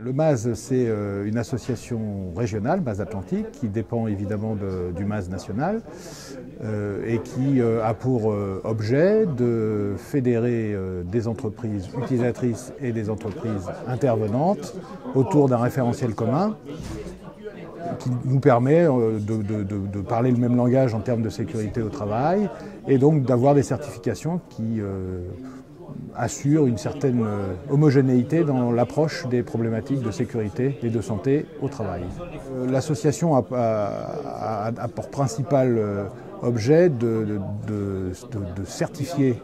Le MAS, c'est une association régionale, MAS Atlantique, qui dépend évidemment du MAS national et qui a pour objet de fédérer des entreprises utilisatrices et des entreprises intervenantes autour d'un référentiel commun qui nous permet de parler le même langage en termes de sécurité au travail et donc d'avoir des certifications qui assure une certaine homogénéité dans l'approche des problématiques de sécurité et de santé au travail. L'association a pour principal objet de certifier,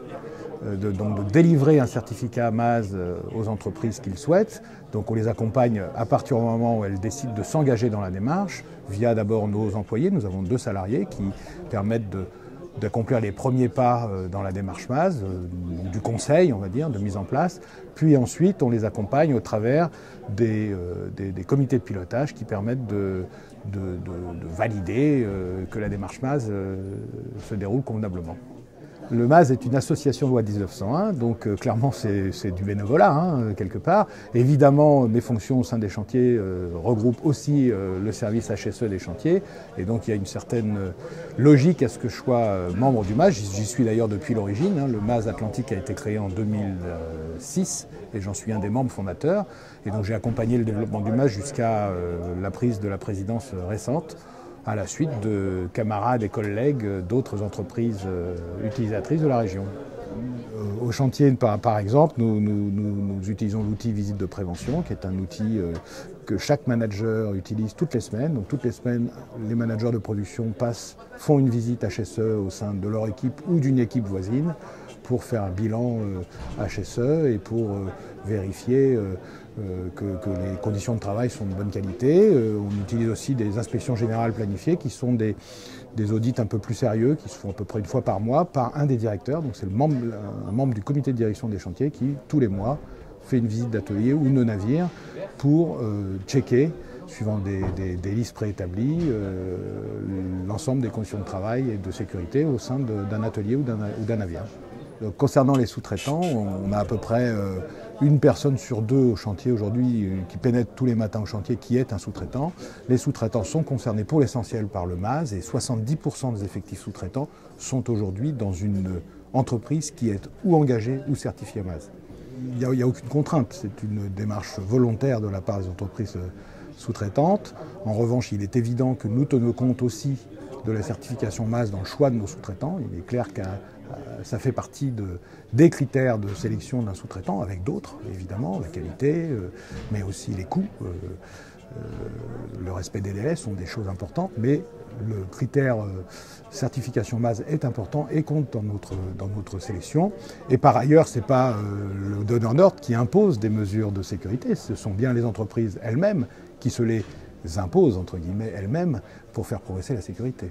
donc de délivrer un certificat MAS aux entreprises qu'ils souhaitent. Donc on les accompagne à partir du moment où elles décident de s'engager dans la démarche, via d'abord nos employés. Nous avons 2 salariés qui permettent d'accomplir les premiers pas dans la démarche MAS, du conseil, on va dire, de mise en place. Puis ensuite, on les accompagne au travers des comités de pilotage qui permettent de valider que la démarche MAS se déroule convenablement. Le MAS est une association loi 1901, donc clairement c'est du bénévolat, quelque part. Évidemment, mes fonctions au sein des chantiers regroupent aussi le service HSE des chantiers, et donc il y a une certaine logique à ce que je sois membre du MAS. J'y suis d'ailleurs depuis l'origine. Le MAS Atlantique a été créé en 2006, et j'en suis un des membres fondateurs. Et donc j'ai accompagné le développement du MAS jusqu'à la prise de la présidence récente, à la suite de camarades et collègues d'autres entreprises utilisatrices de la région. Au chantier, par exemple, nous utilisons l'outil visite de prévention, qui est un outil que chaque manager utilise toutes les semaines. Donc toutes les semaines, les managers de production font une visite HSE au sein de leur équipe ou d'une équipe voisine pour faire un bilan HSE et pour vérifier que les conditions de travail sont de bonne qualité. On utilise aussi des inspections générales planifiées qui sont des audits un peu plus sérieux, qui se font à peu près une fois par mois par un des directeurs. Donc c'est un membre du comité de direction des chantiers qui, tous les mois, fait une visite d'atelier ou de navire pour checker, suivant des listes préétablies, l'ensemble des conditions de travail et de sécurité au sein d'un atelier ou d'un navire. Donc, concernant les sous-traitants, on a à peu près une personne sur 2 au chantier aujourd'hui qui pénètre tous les matins au chantier qui est un sous-traitant. Les sous-traitants sont concernés pour l'essentiel par le MAS et 70% des effectifs sous-traitants sont aujourd'hui dans une entreprise qui est ou engagée ou certifiée MAS. Il n'y a aucune contrainte, c'est une démarche volontaire de la part des entreprises sous-traitantes. En revanche, il est évident que nous tenons compte aussi de la certification MAS dans le choix de nos sous-traitants. Il est clair que ça fait partie des critères de sélection d'un sous-traitant, avec d'autres, évidemment, la qualité, mais aussi les coûts. Le respect des délais sont des choses importantes, mais le critère certification MAS est important et compte dans notre sélection. Et par ailleurs, ce n'est pas le donneur d'ordre qui impose des mesures de sécurité, ce sont bien les entreprises elles-mêmes qui se les imposent, entre guillemets, elles-mêmes, pour faire progresser la sécurité.